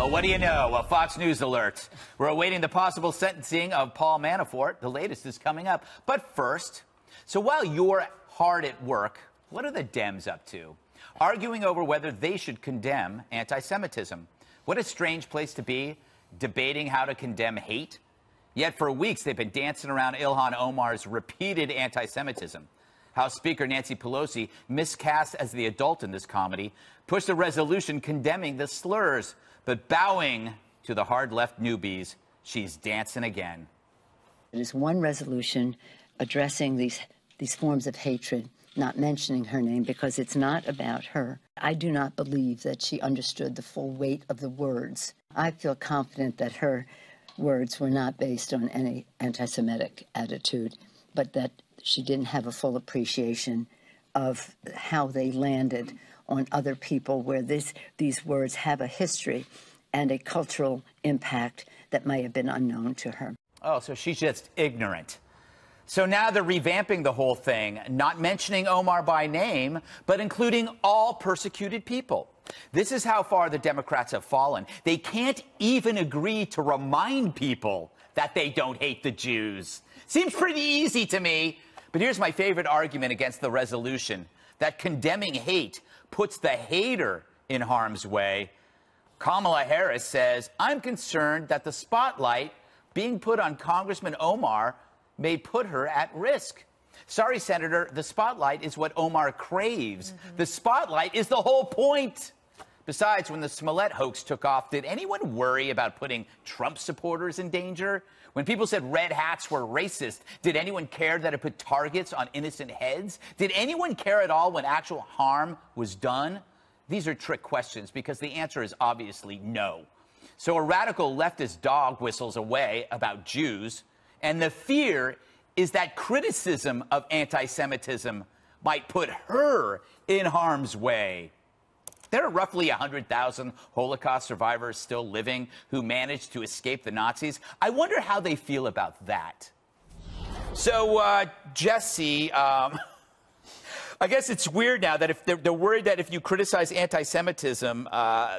Well, what do you know? A Fox News alert. We're awaiting the possible sentencing of Paul Manafort. The latest is coming up. But first, so while you're hard at work, what are the Dems up to? Arguing over whether they should condemn anti-Semitism. What a strange place to be, debating how to condemn hate. Yet for weeks, they've been dancing around Ilhan Omar's repeated anti-Semitism. House Speaker Nancy Pelosi, miscast as the adult in this comedy, pushed a resolution condemning the slurs. But bowing to the hard-left newbies, she's dancing again. It is one resolution addressing these forms of hatred, not mentioning her name because it's not about her. I do not believe that she understood the full weight of the words. I feel confident that her words were not based on any anti-Semitic attitude, but that she didn't have a full appreciation of how they landed on other people, where these words have a history and a cultural impact that may have been unknown to her. Oh, so she's just ignorant. So now they're revamping the whole thing, not mentioning Omar by name, but including all persecuted people. This is how far the Democrats have fallen. They can't even agree to remind people that they don't hate the Jews. Seems pretty easy to me. But here's my favorite argument against the resolution, that condemning hate puts the hater in harm's way. Kamala Harris says, I'm concerned that the spotlight being put on Congressman Omar may put her at risk. Sorry, Senator, the spotlight is what Omar craves. The spotlight is the whole point. Besides, when the Smollett hoax took off, did anyone worry about putting Trump supporters in danger? When people said red hats were racist, did anyone care that it put targets on innocent heads? Did anyone care at all when actual harm was done? These are trick questions because the answer is obviously no. So a radical leftist dog whistles away about Jews, and the fear is that criticism of anti-Semitism might put her in harm's way. There are roughly 100,000 Holocaust survivors still living who managed to escape the Nazis. I wonder how they feel about that. So, Jesse, I guess it's weird now that if they're worried that if you criticize anti-Semitism,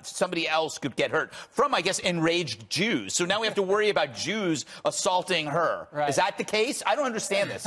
somebody else could get hurt from, I guess, enraged Jews. So now we have to worry about Jews assaulting her. Right. Is that the case? I don't understand this.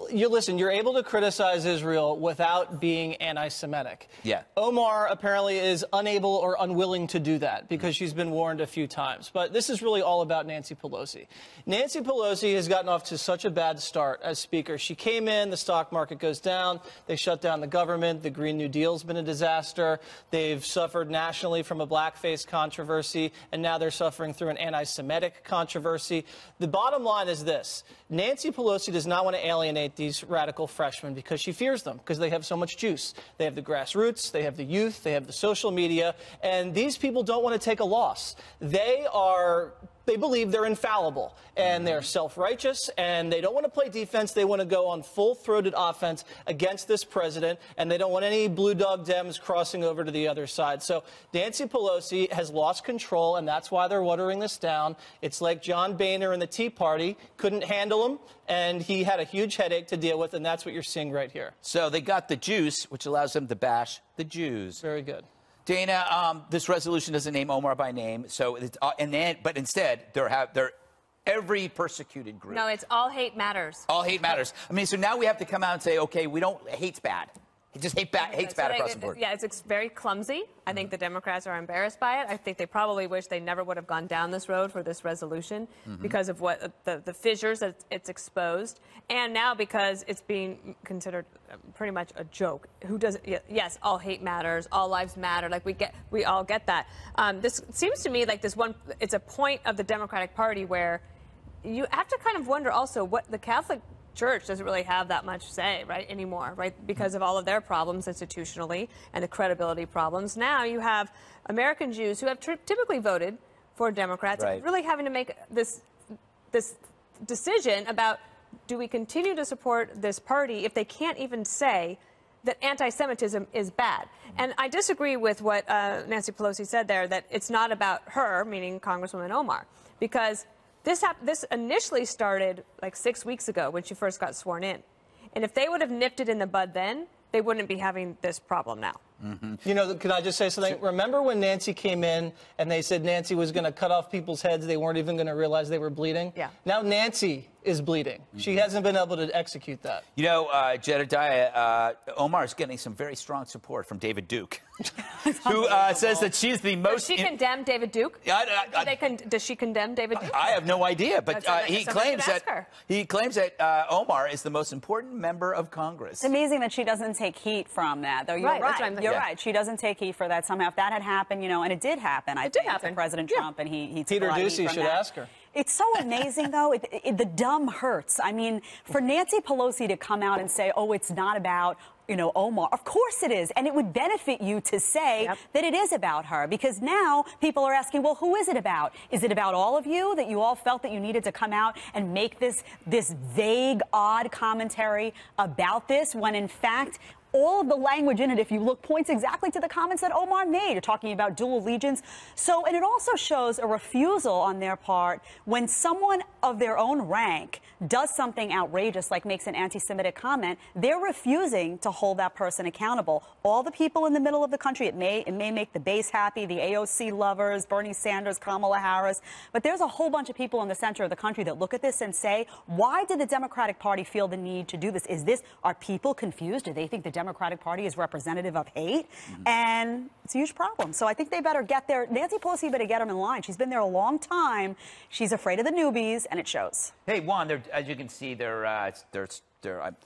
Listen, you're able to criticize Israel without being anti-Semitic. Yeah. Omar apparently is unable or unwilling to do that because she's been warned a few times. But this is really all about Nancy Pelosi. Nancy Pelosi has gotten off to such a bad start as Speaker. She came in, the stock market goes down. They shut down the government. The Green New Deal's been a disaster. They've suffered nationally from a blackface controversy, and now they're suffering through an anti-Semitic controversy. The bottom line is this. Nancy Pelosi does not want to alienate these radical freshmen because she fears them, because they have so much juice. They have the grassroots, they have the youth, they have the social media, and these people don't want to take a loss. They believe they're infallible, and they're self-righteous, and they don't want to play defense. They want to go on full-throated offense against this president, and they don't want any blue dog Dems crossing over to the other side. So Nancy Pelosi has lost control, and that's why they're watering this down. It's like John Boehner and the Tea Party couldn't handle him, and he had a huge headache to deal with, and that's what you're seeing right here. So they got the juice, which allows them to bash the Jews. Very good. Dana, this resolution doesn't name Omar by name, so it's, but instead they're every persecuted group. No, it's all hate matters. All hate matters. I mean, so now we have to come out and say, okay, we don't hate's bad. Just hate's bad across the board. Yeah, it's very clumsy. I think the Democrats are embarrassed by it. I think they probably wish they never would have gone down this road for this resolution because of what the fissures that it's exposed, and now because it's being considered pretty much a joke. Who doesn't? Yes, all hate matters, all lives matter. Like we all get that. This seems to me like it's a point of the Democratic Party where you have to kind of wonder also what the Catholic Church doesn't really have that much say, right, anymore, right, because of all of their problems institutionally and the credibility problems. Now you have American Jews who have typically voted for Democrats, right, really having to make this decision about, do we continue to support this party if they can't even say that anti-Semitism is bad? And I disagree with what Nancy Pelosi said there, that it's not about her, meaning Congresswoman Omar, because this initially started like 6 weeks ago when she first got sworn in. And if they would have nipped it in the bud then, they wouldn't be having this problem now. You know, can I just say something? Remember when Nancy came in and they said Nancy was going to cut off people's heads? They weren't even going to realize they were bleeding? Yeah. Now Nancy is bleeding. She hasn't been able to execute that. You know, Jedediah, Omar is getting some very strong support from David Duke, who says that she's the most... Does she condemn David Duke? Does she condemn David Duke? I have no idea, but he claims that Omar is the most important member of Congress. It's amazing that she doesn't take heat from that, though. You're right. You're right. She doesn't take heat for that somehow. If that had happened, you know, and it did happen, I think, to President Trump, and he took Peter a lot of heat Doocy from should that. ask her. It's so amazing, though. The dumb hurts. I mean, for Nancy Pelosi to come out and say, oh, it's not about, you know, Omar. Of course it is. And it would benefit you to say that it is about her, because now people are asking, well, who is it about? Is it about all of you, that you all felt that you needed to come out and make this vague, odd commentary about this, when in fact all of the language in it, if you look, points exactly to the comments that Omar made. You're talking about dual allegiance. So, and it also shows a refusal on their part when someone of their own rank does something outrageous, like makes an anti-Semitic comment, they're refusing to hold that person accountable. All the people in the middle of the country, it may make the base happy, the AOC lovers, Bernie Sanders, Kamala Harris, but there's a whole bunch of people in the center of the country that look at this and say, why did the Democratic Party feel the need to do this? Are people confused? Do they think the Democratic Party is representative of hate? And it's a huge problem. So I think they better get there. Nancy Pelosi better get them in line. She's been there a long time. She's afraid of the newbies, and it shows. Hey, Juan, as you can see, I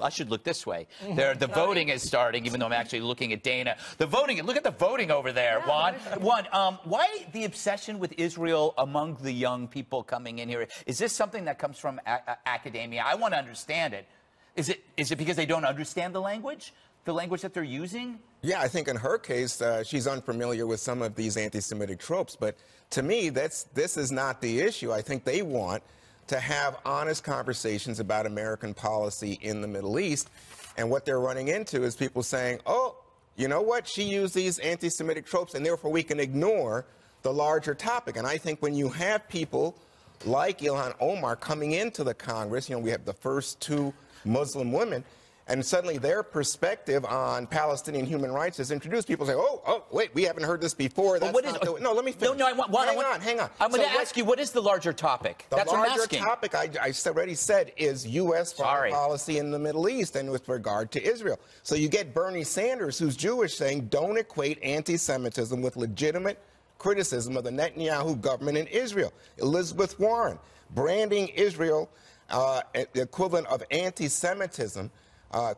should look this way. The voting is starting, even though I'm actually looking at Dana. The voting, look at the voting over there, Juan. Juan, why the obsession with Israel among the young people coming in here? Is this something that comes from academia? I want to understand it. Is it because they don't understand the language that they're using? Yeah, I think in her case, she's unfamiliar with some of these anti-Semitic tropes. But to me, this is not the issue. I think they want to have honest conversations about American policy in the Middle East. And what they're running into is people saying, oh, you know what? She used these anti-Semitic tropes, and therefore we can ignore the larger topic. And I think when you have people like Ilhan Omar coming into the Congress, you know, we have the first 2 Muslim women, and suddenly their perspective on Palestinian human rights is introduced. People say, oh, wait, we haven't heard this before. That's no, let me finish. No, hang on. I'm going to ask you, what is the larger topic? The That's larger topic, I already said, is U.S. foreign policy in the Middle East and with regard to Israel. So you get Bernie Sanders, who's Jewish, saying, don't equate anti-Semitism with legitimate criticism of the Netanyahu government in Israel. Elizabeth Warren, branding Israel the equivalent of anti-Semitism,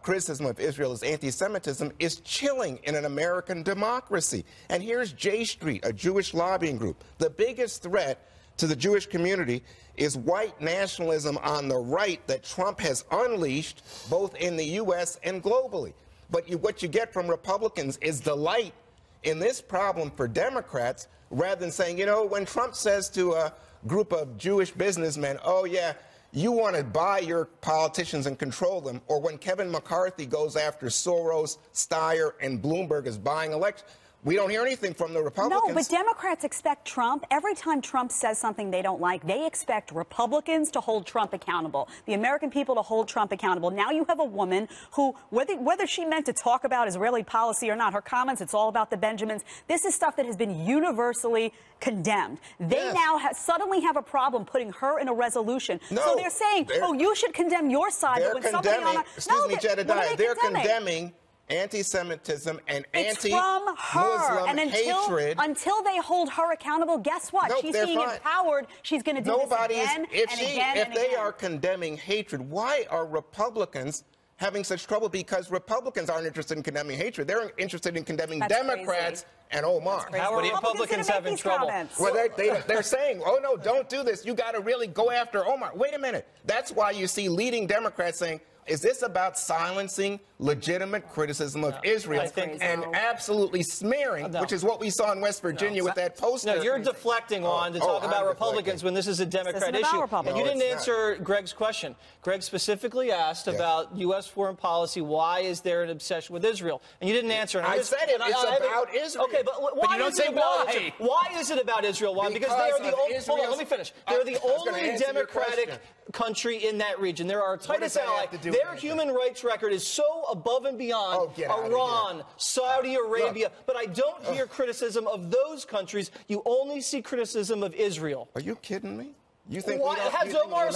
criticism of Israel as anti-Semitism, is chilling in an American democracy. And here's J Street, a Jewish lobbying group. The biggest threat to the Jewish community is white nationalism on the right that Trump has unleashed both in the U.S. and globally. But what you get from Republicans is delight in this problem for Democrats, rather than saying, you know, when Trump says to a group of Jewish businessmen, oh, yeah, you want to buy your politicians and control them, or when Kevin McCarthy goes after Soros, Steyer, and Bloomberg as buying elections, we don't hear anything from the Republicans. No, but Democrats expect Trump. Every time Trump says something they don't like, they expect Republicans to hold Trump accountable, the American people to hold Trump accountable. Now you have a woman who, whether she meant to talk about Israeli policy or not, her comments, it's all about the Benjamins. This is stuff that has been universally condemned. They now suddenly have a problem putting her in a resolution. No, so they're saying, oh, you should condemn your side. They're but when condemning, excuse me, Jedediah, they're condemning anti-Semitism and anti-Muslim hatred. Until they hold her accountable, guess what? Nope, she's being empowered. She's going to do this again and again. If they are condemning hatred, why are Republicans having such trouble? Because Republicans aren't interested in condemning hatred. They're interested in condemning Democrats and Omar. How are Republicans having trouble? Well, they're saying, oh, no, don't do this. You got to really go after Omar. Wait a minute. That's why you see leading Democrats saying, is this about silencing legitimate criticism of Israel and absolutely smearing, which is what we saw in West Virginia with that poster? No, you're deflecting on to talk about Republicans when this is a Democrat issue. And you didn't answer Greg's question. Greg specifically asked about U.S. foreign policy. Why is there an obsession with Israel? And you didn't answer. And I said it. It's about Israel. Okay, but why you don't say why. Why is it about Israel? Why? Because they are the only. Hold on, let me finish. They're the only Democratic country in that region. They're our tightest ally. Their human rights record is so above and beyond Iran, Saudi Arabia, but I don't hear criticism of those countries. You only see criticism of Israel. Are you kidding me? You think has Omar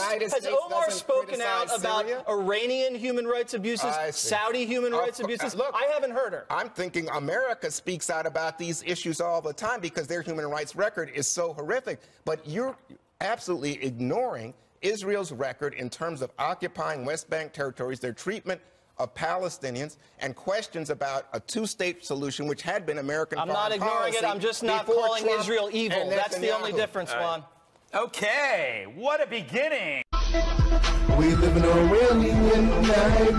spoken out about Iranian human rights abuses, Saudi human rights abuses? Look, I haven't heard her. I'm thinking America speaks out about these issues all the time because their human rights record is so horrific. But you're absolutely ignoring Israel's record in terms of occupying West Bank territories, their treatment of Palestinians, and questions about a two-state solution, which had been American foreign policy. I'm not ignoring it. I'm just not calling Israel evil. That's the only difference, Juan. Okay, what a beginning. We live in a Iranian nightmare.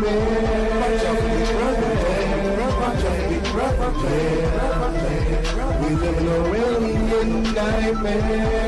We live in a Iranian nightmare.